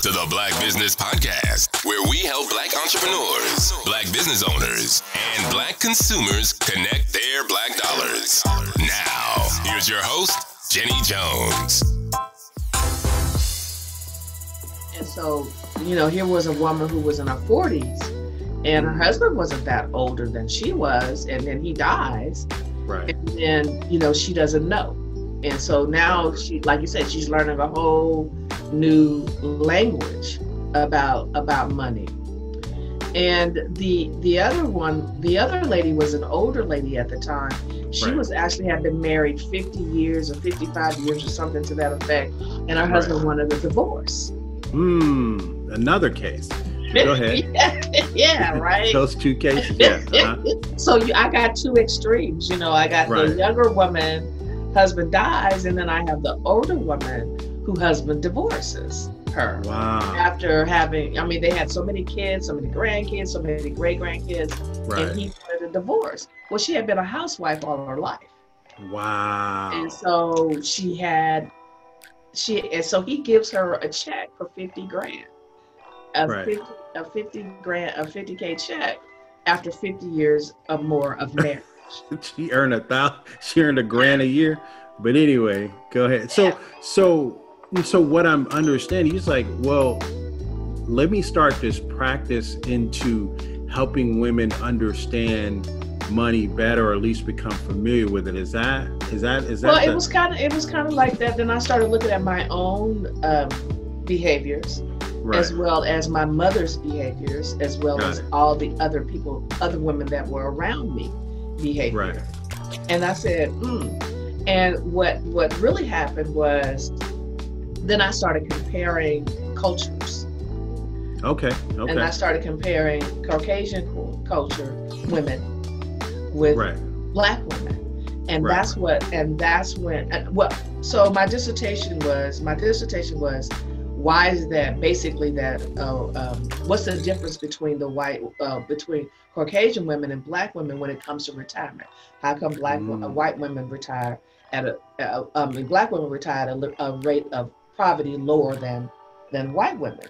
to the Black Business Podcast, where we help Black entrepreneurs, Black business owners, and Black consumers connect their Black dollars. Now, here's your host, Jenny Jones. And so, here was a woman who was in her 40s, and her husband wasn't that older than she was, and then he dies. Right. And then, she doesn't know. And so now she, like you said, she's learning a whole new language about money. And the other lady was an older lady at the time. She was actually had been married 50 years or 55 years or something to that effect. And her husband wanted a divorce. Another case. Go ahead. Yeah, right. Those two cases. Yeah. So I got two extremes. I got the younger woman, husband dies, and then I have the older woman who husband divorces her. Wow. After having, they had so many kids, so many grandkids, so many great grandkids, and he wanted a divorce. Well, she had been a housewife all her life. Wow. And so so he gives her a check for 50 grand. A 50K check after 50 years or more of marriage. She earned $1,000 a year. But anyway, go ahead. So what I'm understanding, he's like, well, let me start this practice into helping women understand money better, or at least become familiar with it. Is that? Well, it was kind of like that. Then I started looking at my own behaviors. Right. As well as my mother's behaviors, as well as all the other women that were around me behavior. Right. And I said, And what really happened was, then I started comparing cultures. Okay. And I started comparing Caucasian culture women with Black women. And that's when, so my dissertation was, why is that? Basically, what's the difference between between Caucasian women and Black women when it comes to retirement? How come white women retire Black women retire at a rate of poverty lower than white women?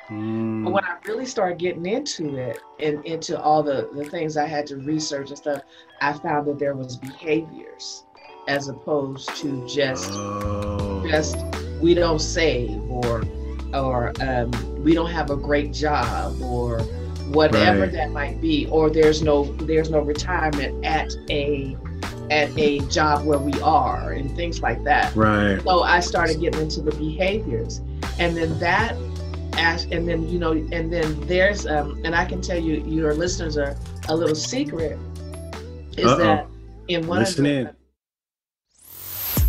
But when I really started getting into it and into all the things I had to research and stuff, I found that there was behaviors as opposed to just we don't save or we don't have a great job or whatever that might be, or there's no retirement at a job where we are and things like that. Right. So I started getting into the behaviors, and then there's and I can tell you, your listeners are a little secret, is that in one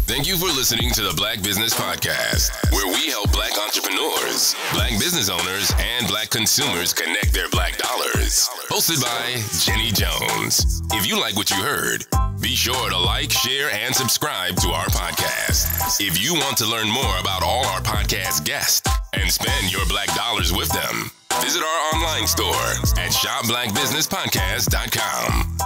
Thank you for listening to the Black Business Podcast, where we help Black entrepreneurs, Black business owners, and Black consumers connect their Black dollars. Hosted by Jenny Jones. If you like what you heard, be sure to like, share, and subscribe to our podcast. If you want to learn more about all our podcast guests and spend your Black dollars with them, visit our online store at shopblackbusinesspodcast.com.